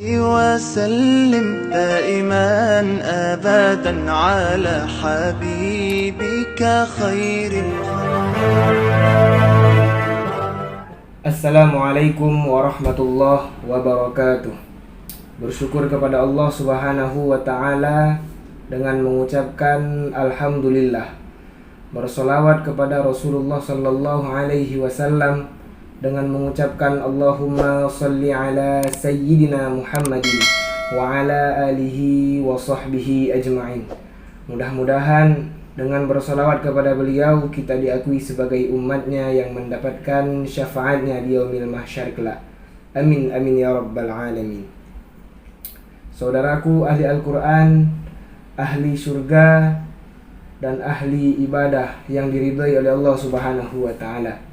وسلم دائما أبدا على حبيبك خير Assalamualaikum warahmatullahi wabarakatuh. Bersyukur kepada Allah Subhanahu wa ta'ala dengan mengucapkan Alhamdulillah. Bersolawat kepada Rasulullah sallallahu alaihi wasallam dengan mengucapkan Allahumma salli ala Sayyidina Muhammadin wa ala alihi wa sahbihi ajma'in. Mudah-mudahan dengan bersolawat kepada beliau kita diakui sebagai umatnya yang mendapatkan syafaatnya di yaumil mahsyar kelak. Amin amin ya rabbal alamin. Saudaraku ahli Al-Quran, ahli surga dan ahli ibadah yang diridhai oleh Allah Subhanahu wa ta'ala.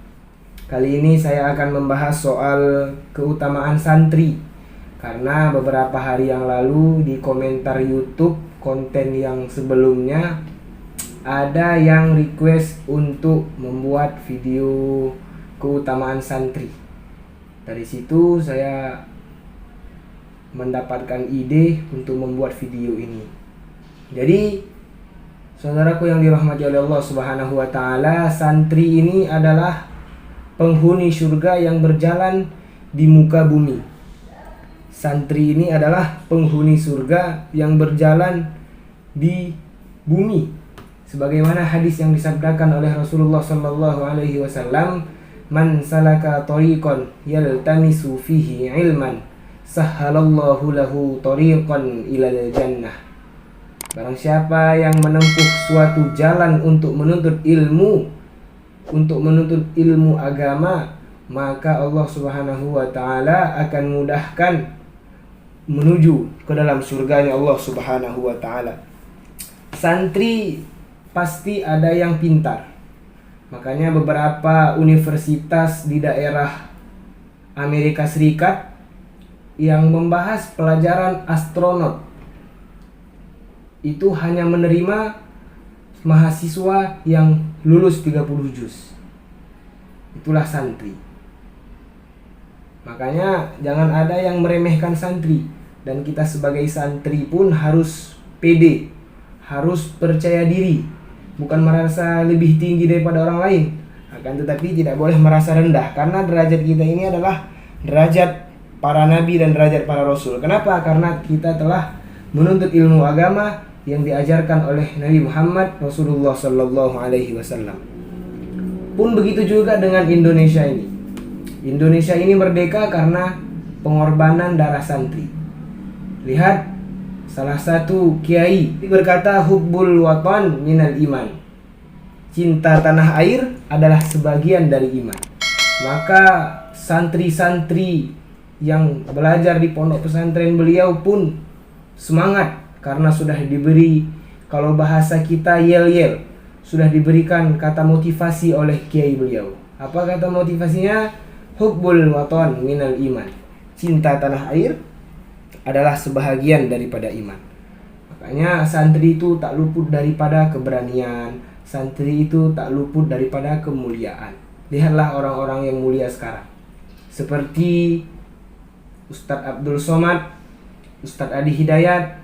Kali ini saya akan membahas soal keutamaan santri. Karena beberapa hari yang lalu di komentar YouTube konten yang sebelumnya ada yang request untuk membuat video keutamaan santri. Dari situ saya mendapatkan ide untuk membuat video ini. Jadi saudaraku yang dirahmati oleh Allah Subhanahu wa ta'ala, santri ini adalah penghuni surga yang berjalan di muka bumi. Santri ini adalah penghuni surga yang berjalan di bumi. Sebagaimana hadis yang disabdakan oleh Rasulullah sallallahu alaihi wasallam, "Man salaka tariqan yaltamisu fihi ilman, sahhalallahu lahu tariqan ilal jannah." Barang siapa yang menempuh suatu jalan untuk menuntut ilmu agama, maka Allah Subhanahu wa ta'ala akan mudahkan menuju ke dalam surganya Allah Subhanahu wa ta'ala. Santri pasti ada yang pintar. Makanya beberapa universitas di daerah Amerika Serikat yang membahas pelajaran astronot itu hanya menerima mahasiswa yang lulus 30 juz. Itulah santri. Makanya jangan ada yang meremehkan santri. Dan kita sebagai santri pun harus pede, harus percaya diri. Bukan merasa lebih tinggi daripada orang lain, akan tetapi tidak boleh merasa rendah. Karena derajat kita ini adalah derajat para nabi dan derajat para rasul. Kenapa? Karena kita telah menuntut ilmu agama yang diajarkan oleh Nabi Muhammad Rasulullah sallallahu alaihi wasallam. Pun begitu juga dengan Indonesia ini. Indonesia ini merdeka karena pengorbanan darah santri. Lihat, salah satu kiai berkata, "Hubbul watan minal iman." Cinta tanah air adalah sebagian dari iman. Maka santri-santri yang belajar di pondok pesantren beliau pun semangat karena sudah diberi, kalau bahasa kita, yel-yel, sudah diberikan kata motivasi oleh kiai beliau. Apa kata motivasinya? Hubbul watan minal iman. Cinta tanah air adalah sebahagian daripada iman. Makanya santri itu tak luput daripada keberanian, santri itu tak luput daripada kemuliaan. Lihatlah orang-orang yang mulia sekarang, seperti Ustadz Abdul Somad, Ustadz Adi Hidayat,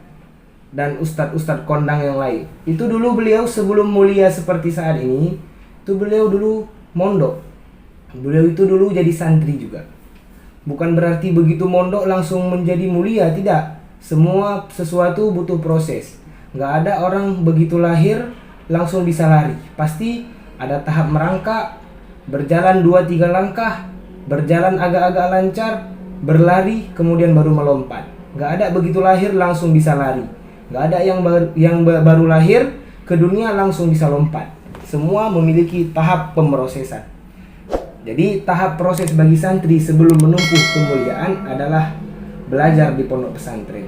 dan ustadz-ustadz kondang yang lain. Itu dulu beliau sebelum mulia seperti saat ini, itu beliau dulu mondok. Beliau itu dulu jadi santri juga. Bukan berarti begitu mondok langsung menjadi mulia, tidak. Semua sesuatu butuh proses. Nggak ada orang begitu lahir langsung bisa lari. Pasti ada tahap merangkak, berjalan 2-3 langkah, berjalan agak-agak lancar, berlari, kemudian baru melompat. Nggak ada begitu lahir langsung bisa lari. Nggak ada yang baru lahir ke dunia langsung bisa lompat. Semua memiliki tahap pemrosesan. Jadi tahap proses bagi santri sebelum menempuh kemuliaan adalah belajar di pondok pesantren.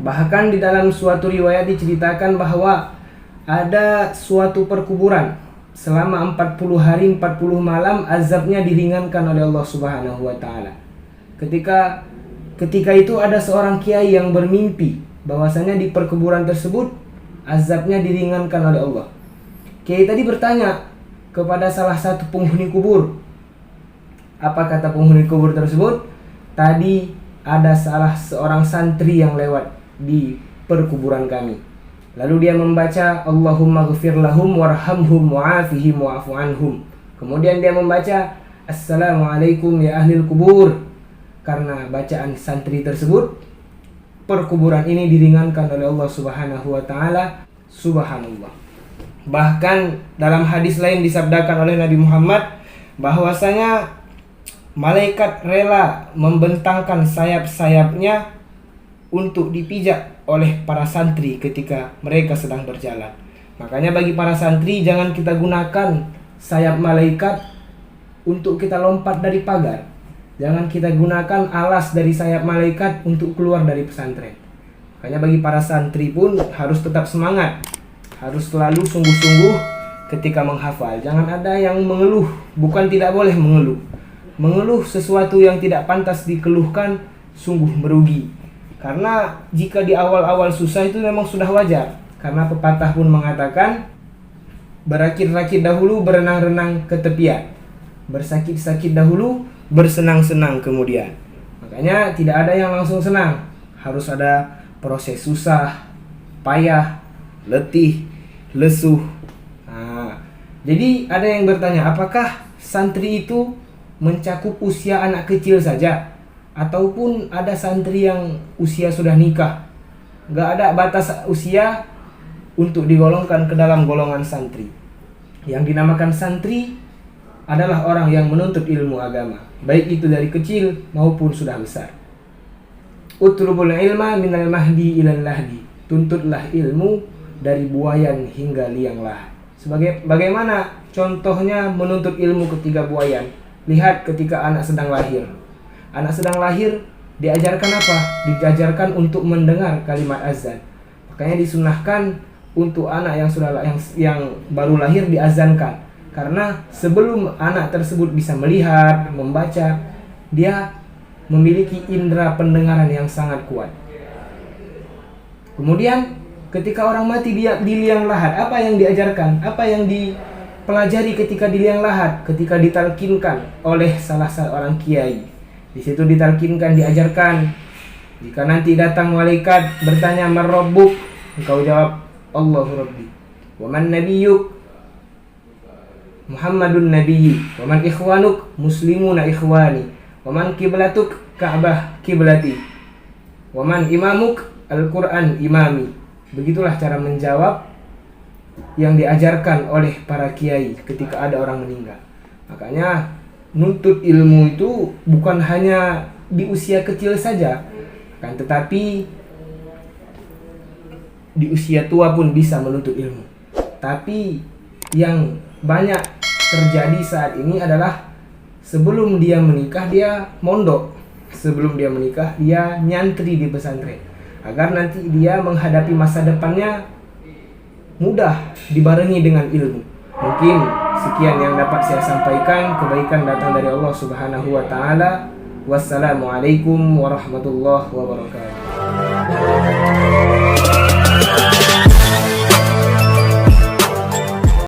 Bahkan di dalam suatu riwayat diceritakan bahwa ada suatu perkuburan selama 40 hari 40 malam azabnya diringankan oleh Allah Subhanahu wa ta'ala. Ketika itu ada seorang kiai yang bermimpi bahwasanya di perkuburan tersebut azabnya diringankan oleh Allah. Kiai tadi bertanya kepada salah satu penghuni kubur. Apa kata penghuni kubur tersebut? Tadi ada salah seorang santri yang lewat di perkuburan kami. Lalu dia membaca Allahumma ghfir lahum warhamhum wa'afihim wa'fu anhum. Kemudian dia membaca Assalamualaikum ya ahlil kubur. Karena bacaan santri tersebut, perkuburan ini diringankan oleh Allah Subhanahu wa taala. Subhanallah. Bahkan dalam hadis lain disabdakan oleh Nabi Muhammad bahwasanya malaikat rela membentangkan sayap-sayapnya untuk dipijak oleh para santri ketika mereka sedang berjalan. Makanya bagi para santri, jangan kita gunakan sayap malaikat untuk kita lompat dari pagar. Jangan kita gunakan alas dari sayap malaikat untuk keluar dari pesantren. Makanya bagi para santri pun harus tetap semangat, harus selalu sungguh-sungguh ketika menghafal. Jangan ada yang mengeluh, bukan tidak boleh mengeluh. Mengeluh sesuatu yang tidak pantas dikeluhkan sungguh merugi. Karena jika di awal-awal susah itu memang sudah wajar. Karena pepatah pun mengatakan, berakit-rakit dahulu, berenang-renang ke tepian. Bersakit-sakit dahulu, bersenang-senang kemudian. Makanya tidak ada yang langsung senang. Harus ada proses susah, payah, letih, lesuh. Jadi ada yang bertanya, apakah santri itu mencakup usia anak kecil saja? Ataupun ada santri yang usia sudah nikah? Gak ada batas usia untuk digolongkan ke dalam golongan santri. Yang dinamakan santri adalah orang yang menuntut ilmu agama, baik itu dari kecil maupun sudah besar. Utlubul ilma minal mahdi ilal lahdi. Tuntutlah ilmu dari buayan hingga liang lahat. Bagaimana contohnya menuntut ilmu ketika buayan? Lihat ketika anak sedang lahir. Anak sedang lahir diajarkan apa? Diajarkan untuk mendengar kalimat azan. Makanya disunahkan untuk anak yang baru lahir diazankan. Karena sebelum anak tersebut bisa melihat, membaca, dia memiliki indera pendengaran yang sangat kuat. Kemudian ketika orang mati di liang lahat, apa yang diajarkan? Apa yang dipelajari ketika di liang lahat? Ketika ditalkinkan oleh salah seorang kiai. Di situ ditalkinkan, diajarkan. Jika nanti datang malaikat bertanya, "Man rabbuk?" Engkau jawab, "Allahu Rabbi." "Wa man nabiyyuk?" "Muhammadun nabiyyi." "Wa man ikhwanuk?" "Muslimuna ikhwani." "Wa man qiblatuk?" "Ka'bah kiblati." "Wa man imamuk?" "Al-Qur'an imami." Begitulah cara menjawab yang diajarkan oleh para kiai ketika ada orang meninggal. Makanya nuntut ilmu itu bukan hanya di usia kecil saja, kan, tetapi di usia tua pun bisa menuntut ilmu. Tapi yang banyak terjadi saat ini adalah sebelum dia menikah dia mondok, sebelum dia menikah dia nyantri di pesantren, agar nanti dia menghadapi masa depannya mudah dibarengi dengan ilmu. Mungkin sekian yang dapat saya sampaikan. Kebaikan datang dari Allah Subhanahu wa taala. Wassalamualaikum warahmatullahi wabarakatuh.